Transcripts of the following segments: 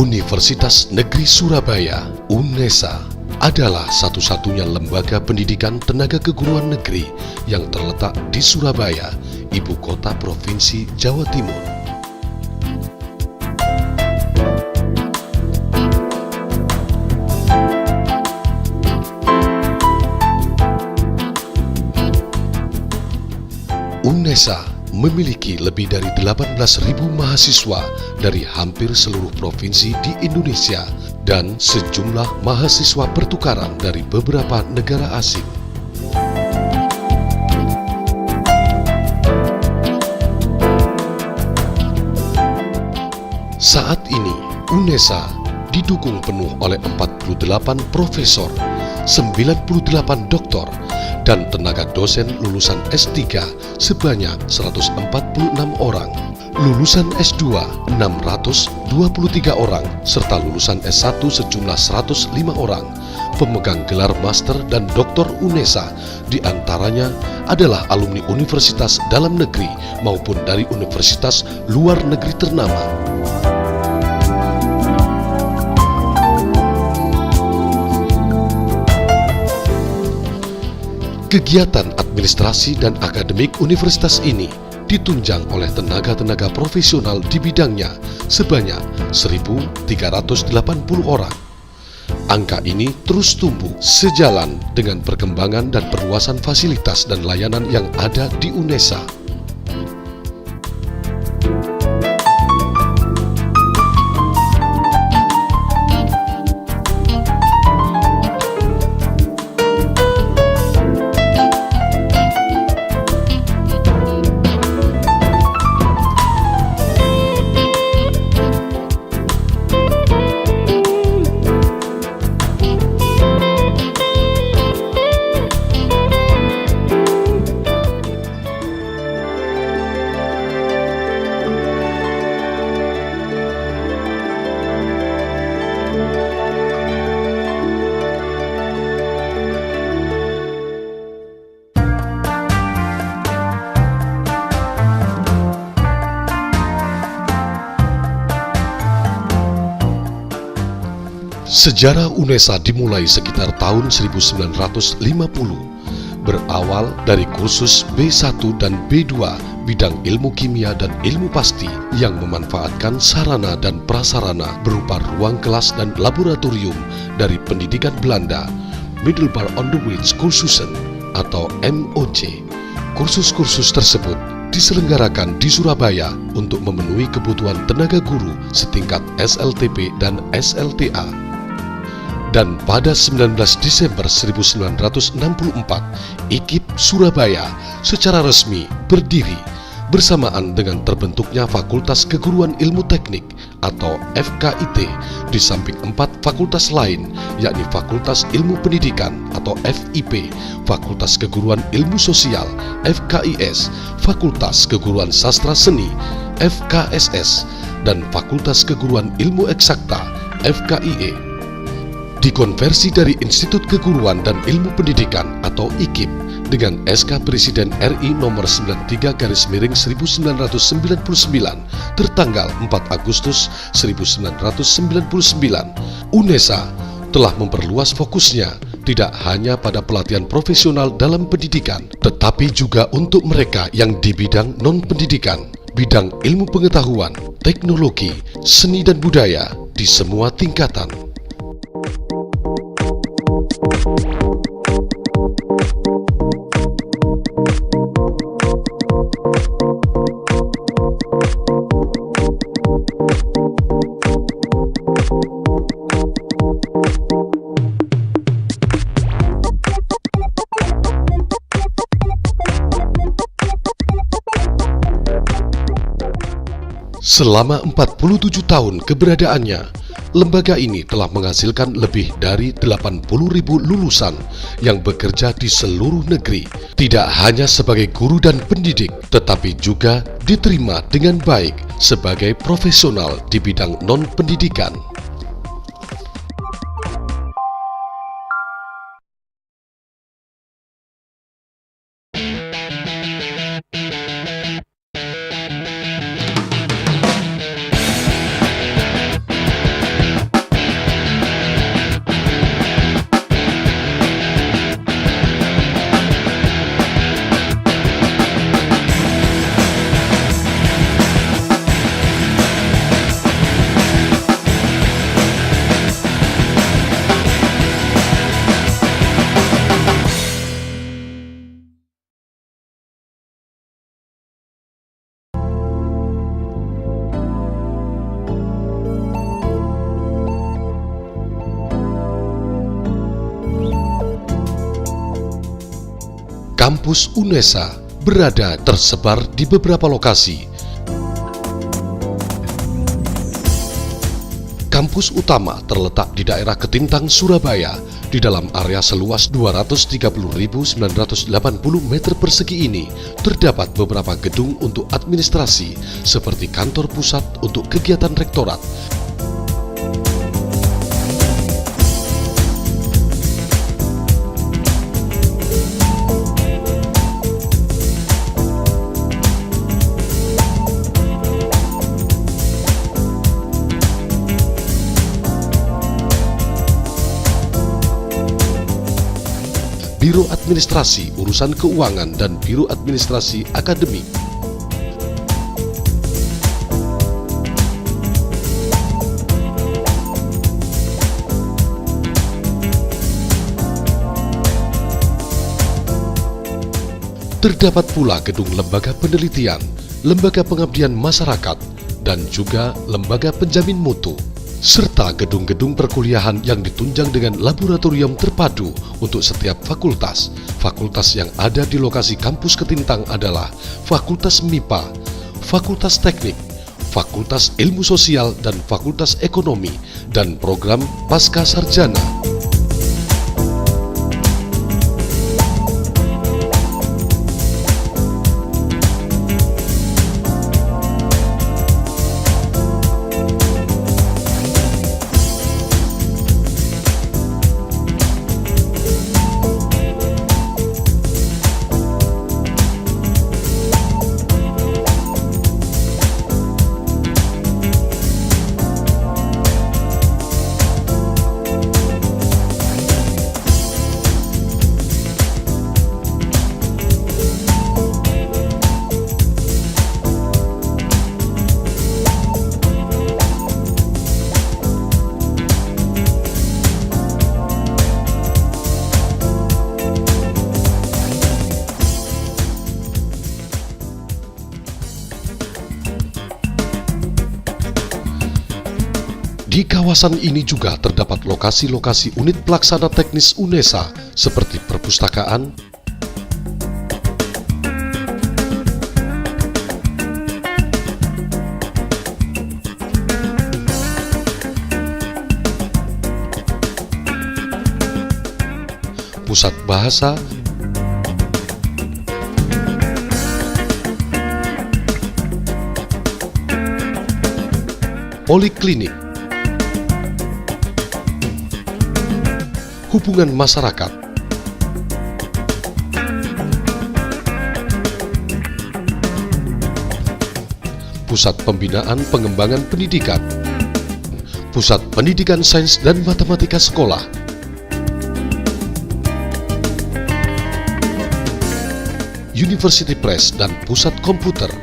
Universitas Negeri Surabaya (UNESA) adalah satu-satunya lembaga pendidikan tenaga keguruan negeri yang terletak di Surabaya, ibu kota Provinsi Jawa Timur. UNESA memiliki lebih dari 18.000 mahasiswa dari hampir seluruh provinsi di Indonesia dan sejumlah mahasiswa pertukaran dari beberapa negara asing. Saat ini, UNESA didukung penuh oleh 48 profesor, 98 doktor, dan tenaga dosen lulusan S3 sebanyak 146 orang, lulusan S2 623 orang, serta lulusan S1 sejumlah 105 orang. Pemegang gelar master dan doktor UNESA diantaranya adalah alumni universitas dalam negeri maupun dari universitas luar negeri ternama. Kegiatan administrasi dan akademik universitas ini ditunjang oleh tenaga-tenaga profesional di bidangnya sebanyak 1.380 orang. Angka ini terus tumbuh sejalan dengan perkembangan dan perluasan fasilitas dan layanan yang ada di UNESA. Sejarah UNESA dimulai sekitar tahun 1950, berawal dari kursus B1 dan B2 bidang ilmu kimia dan ilmu pasti yang memanfaatkan sarana dan prasarana berupa ruang kelas dan laboratorium dari pendidikan Belanda, Middelbaar Onderwijs Kursussen atau MOC. Kursus-kursus tersebut diselenggarakan di Surabaya untuk memenuhi kebutuhan tenaga guru setingkat SLTP dan SLTA. Dan pada 19 Desember 1964, IKIP Surabaya secara resmi berdiri bersamaan dengan terbentuknya Fakultas Keguruan Ilmu Teknik atau FKIT di samping 4 fakultas lain, yakni Fakultas Ilmu Pendidikan atau FIP, Fakultas Keguruan Ilmu Sosial FKIS, Fakultas Keguruan Sastra Seni FKSS, dan Fakultas Keguruan Ilmu Eksakta FKIE. Dikonversi dari Institut Keguruan dan Ilmu Pendidikan atau IKIP dengan SK Presiden RI nomor 93/1999 tertanggal 4 Agustus 1999, UNESA telah memperluas fokusnya tidak hanya pada pelatihan profesional dalam pendidikan, tetapi juga untuk mereka yang di bidang non-pendidikan, bidang ilmu pengetahuan, teknologi, seni dan budaya di semua tingkatan. Selama 47 tahun keberadaannya, lembaga ini telah menghasilkan lebih dari 80.000 lulusan yang bekerja di seluruh negeri, tidak hanya sebagai guru dan pendidik, tetapi juga diterima dengan baik sebagai profesional di bidang non-pendidikan. Kampus UNESA berada tersebar di beberapa lokasi. Kampus utama terletak di daerah Ketintang, Surabaya. Di dalam area seluas 230.980 meter persegi ini, terdapat beberapa gedung untuk administrasi, seperti kantor pusat untuk kegiatan rektorat, Biro Administrasi Urusan Keuangan dan Biro Administrasi Akademik. Terdapat pula gedung lembaga penelitian, lembaga pengabdian masyarakat, dan juga lembaga penjamin mutu, serta gedung-gedung perkuliahan yang ditunjang dengan laboratorium terpadu untuk setiap fakultas. Fakultas yang ada di lokasi kampus Ketintang adalah Fakultas MIPA, Fakultas Teknik, Fakultas Ilmu Sosial dan Fakultas Ekonomi, dan program Pasca Sarjana. Di kawasan ini juga terdapat lokasi-lokasi unit pelaksana teknis UNESA seperti perpustakaan, pusat bahasa, poliklinik, hubungan masyarakat, pusat pembinaan pengembangan pendidikan, pusat pendidikan sains dan matematika sekolah, University Press dan pusat komputer.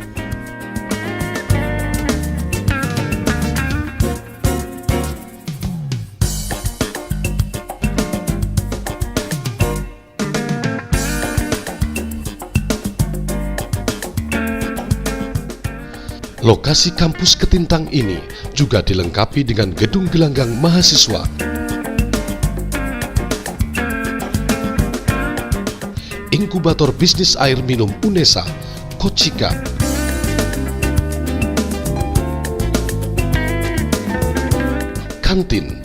Lokasi kampus Ketintang ini juga dilengkapi dengan gedung gelanggang mahasiswa, inkubator bisnis air minum UNESA, Kocika, kantin,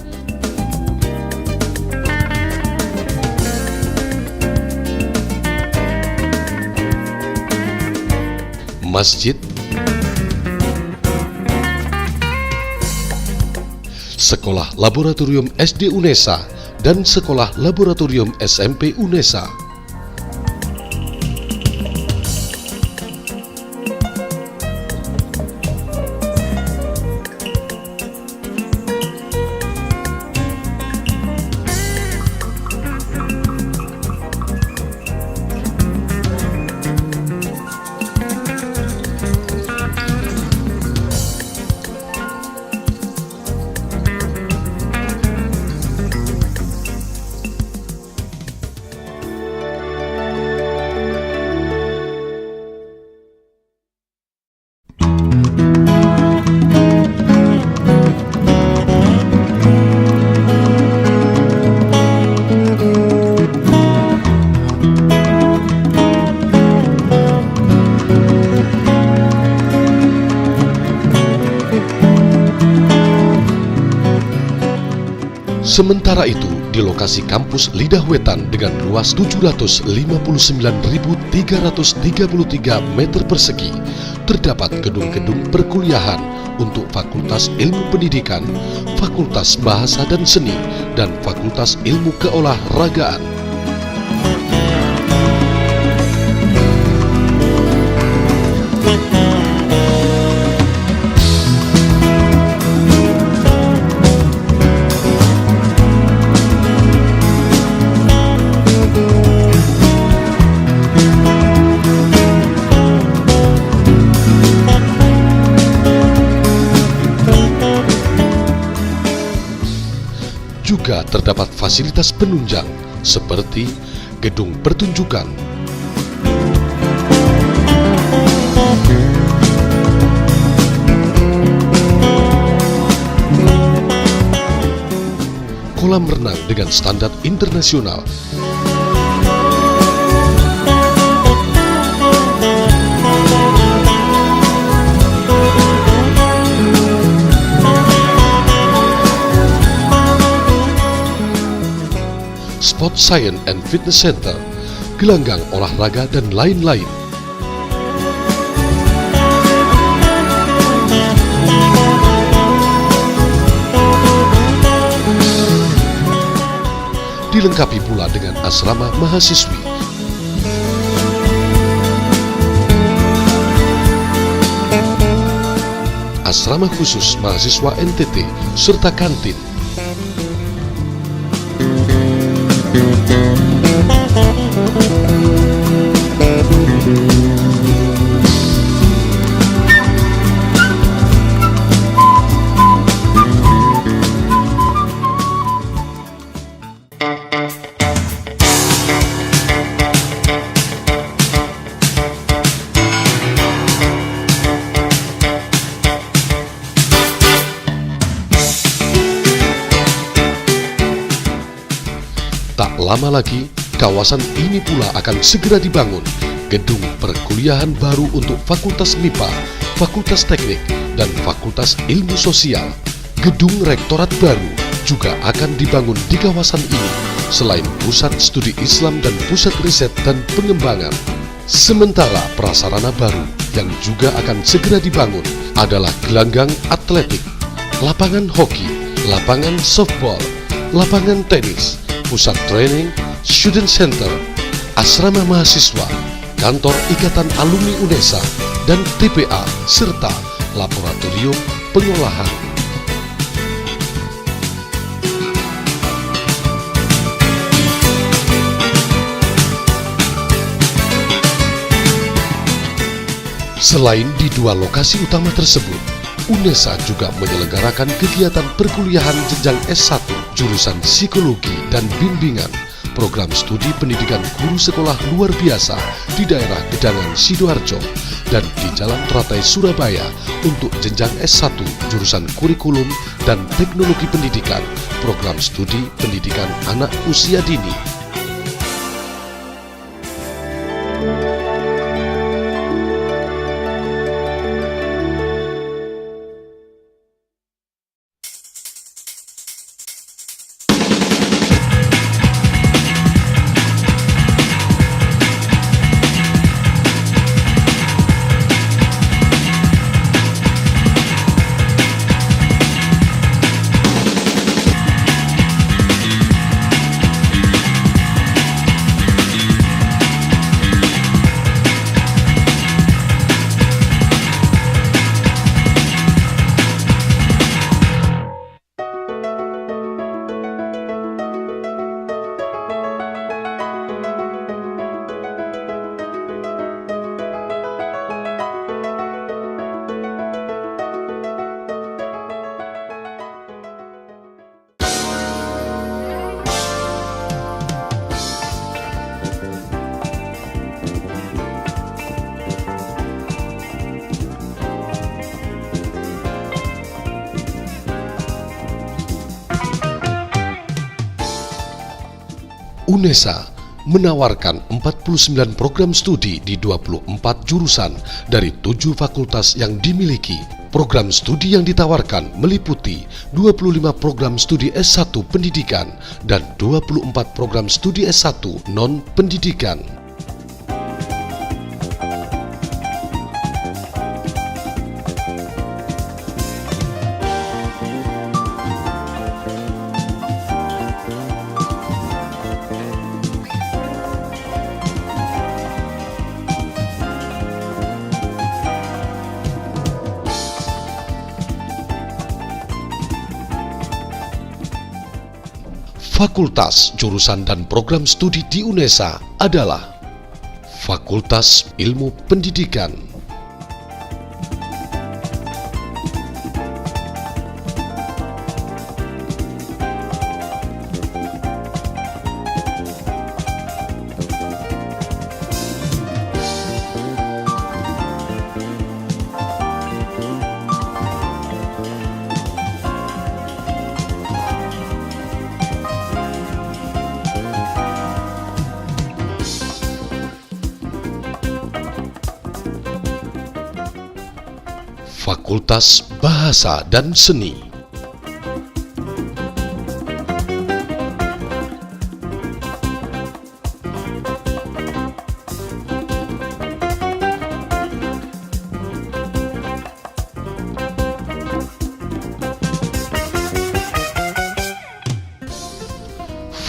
masjid, Sekolah Laboratorium SD UNESA, dan Sekolah Laboratorium SMP UNESA. Sementara itu, di lokasi kampus Lidah Wetan dengan luas 759.333 meter persegi, terdapat gedung-gedung perkuliahan untuk Fakultas Ilmu Pendidikan, Fakultas Bahasa dan Seni, dan Fakultas Ilmu Keolahragaan. Juga terdapat fasilitas penunjang seperti gedung pertunjukan, kolam renang dengan standar internasional, Sport Science and Fitness Center, gelanggang olahraga, dan lain-lain. Dilengkapi pula dengan asrama mahasiswi. Asrama khusus mahasiswa NTT serta kantin. Tak lama lagi, kawasan ini pula akan segera dibangun gedung perkuliahan baru untuk Fakultas MIPA, Fakultas Teknik, dan Fakultas Ilmu Sosial. Gedung rektorat baru juga akan dibangun di kawasan ini, selain pusat studi Islam dan pusat riset dan pengembangan. Sementara prasarana baru yang juga akan segera dibangun adalah gelanggang atletik, lapangan hoki, lapangan softball, lapangan tenis, pusat training, student center, asrama mahasiswa, kantor Ikatan Alumni UNESA, dan TPA, serta laboratorium pengolahan. Selain di dua lokasi utama tersebut, UNESA juga menyelenggarakan kegiatan perkuliahan jenjang S1 jurusan Psikologi dan Bimbingan, program studi pendidikan guru sekolah luar biasa di daerah Gedangan Sidoarjo, dan di Jalan Teratai Surabaya untuk jenjang S1 jurusan Kurikulum dan Teknologi Pendidikan, program studi pendidikan anak usia dini. UNESA menawarkan 49 program studi di 24 jurusan dari 7 fakultas yang dimiliki. Program studi yang ditawarkan meliputi 25 program studi S1 pendidikan dan 24 program studi S1 non-pendidikan. Fakultas, jurusan dan program studi di UNESA adalah Fakultas Ilmu Pendidikan, Fakultas Bahasa dan Seni,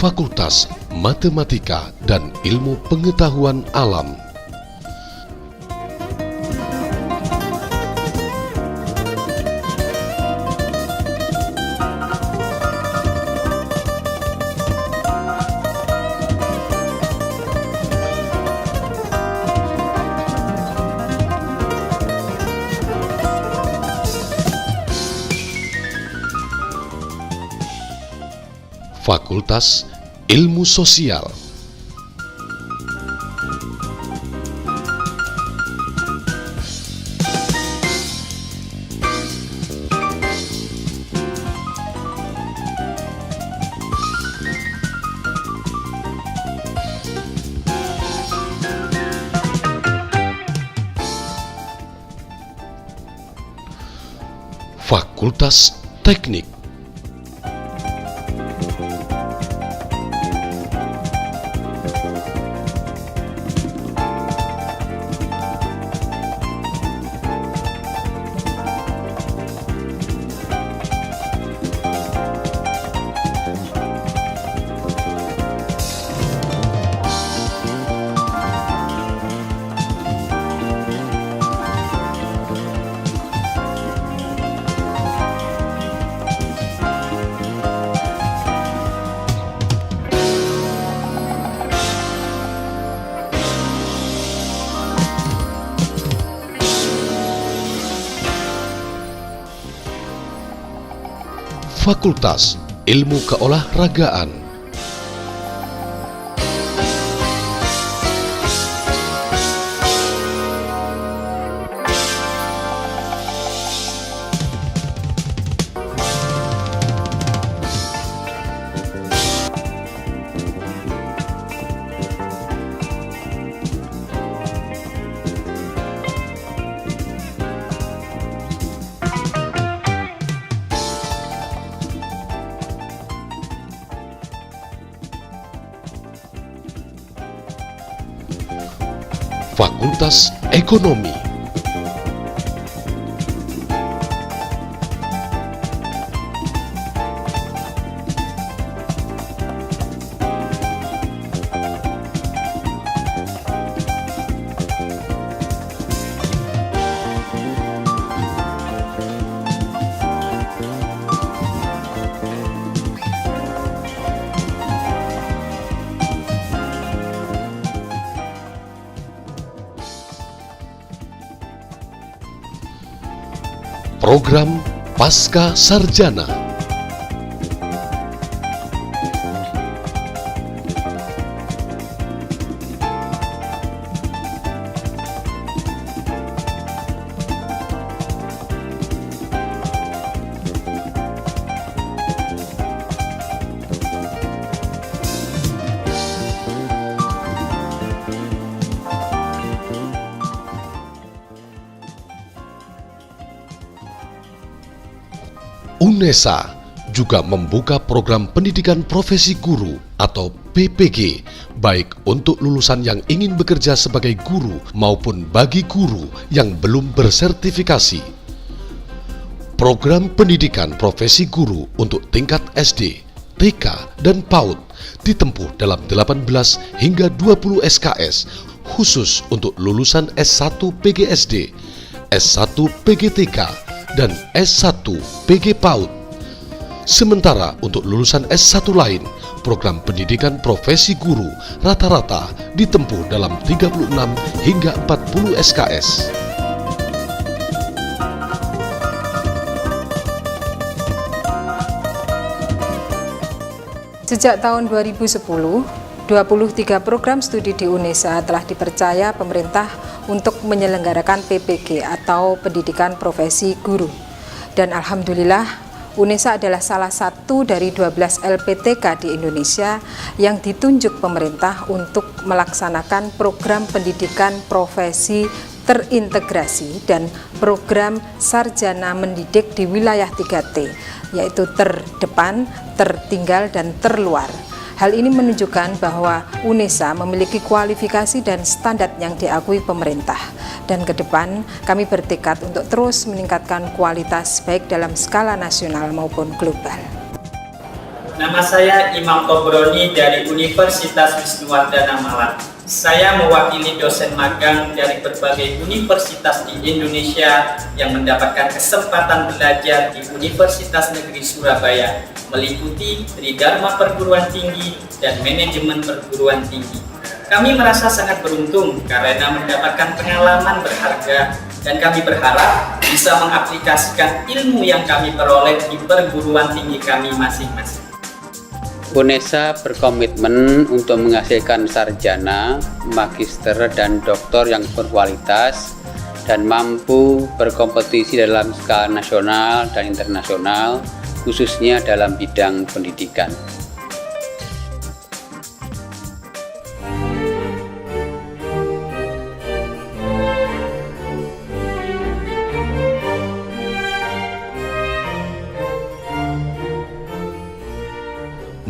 Fakultas Matematika dan Ilmu Pengetahuan Alam, Fakultas Ilmu Sosial, Fakultas Teknik, Fakultas Ilmu Keolahragaan, Fakultas Ekonomi, Program Pasca Sarjana, UNESA juga membuka program pendidikan profesi guru atau PPG, baik untuk lulusan yang ingin bekerja sebagai guru maupun bagi guru yang belum bersertifikasi. Program pendidikan profesi guru untuk tingkat SD, TK, dan PAUD ditempuh dalam 18 hingga 20 SKS khusus untuk lulusan S1 PGSD, S1 PGTK, dan S1 PG PAUD. Sementara untuk lulusan S1 lain, program pendidikan profesi guru rata-rata ditempuh dalam 36 hingga 40 SKS. Sejak tahun 2010, 23 program studi di UNESA telah dipercaya pemerintah untuk menyelenggarakan PPG atau Pendidikan Profesi Guru. Dan alhamdulillah, UNESA adalah salah satu dari 12 LPTK di Indonesia yang ditunjuk pemerintah untuk melaksanakan program pendidikan profesi terintegrasi dan program sarjana mendidik di wilayah 3T, yaitu terdepan, tertinggal, dan terluar. Hal ini menunjukkan bahwa UNESA memiliki kualifikasi dan standar yang diakui pemerintah. Dan ke depan kami bertekad untuk terus meningkatkan kualitas baik dalam skala nasional maupun global. Nama saya Imam Tobroni dari Universitas Wisnuwardana Malang. Saya mewakili dosen magang dari berbagai universitas di Indonesia yang mendapatkan kesempatan belajar di Universitas Negeri Surabaya, meliputi Tridharma Perguruan Tinggi dan Manajemen Perguruan Tinggi. Kami merasa sangat beruntung karena mendapatkan pengalaman berharga dan kami berharap bisa mengaplikasikan ilmu yang kami peroleh di perguruan tinggi kami masing-masing. UNESA berkomitmen untuk menghasilkan sarjana, magister, dan doktor yang berkualitas dan mampu berkompetisi dalam skala nasional dan internasional, khususnya dalam bidang pendidikan.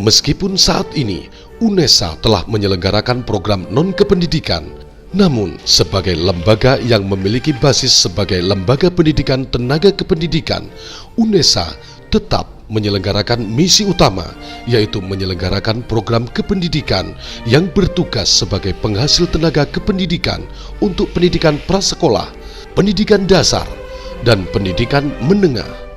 Meskipun saat ini UNESA telah menyelenggarakan program non-kependidikan, namun sebagai lembaga yang memiliki basis sebagai lembaga pendidikan tenaga kependidikan, UNESA tetap menyelenggarakan misi utama, yaitu menyelenggarakan program kependidikan yang bertugas sebagai penghasil tenaga kependidikan untuk pendidikan prasekolah, pendidikan dasar, dan pendidikan menengah.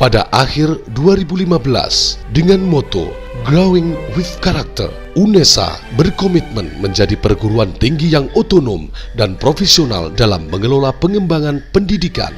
Pada akhir 2015, dengan moto Growing with Character, UNESA berkomitmen menjadi perguruan tinggi yang otonom dan profesional dalam mengelola pengembangan pendidikan.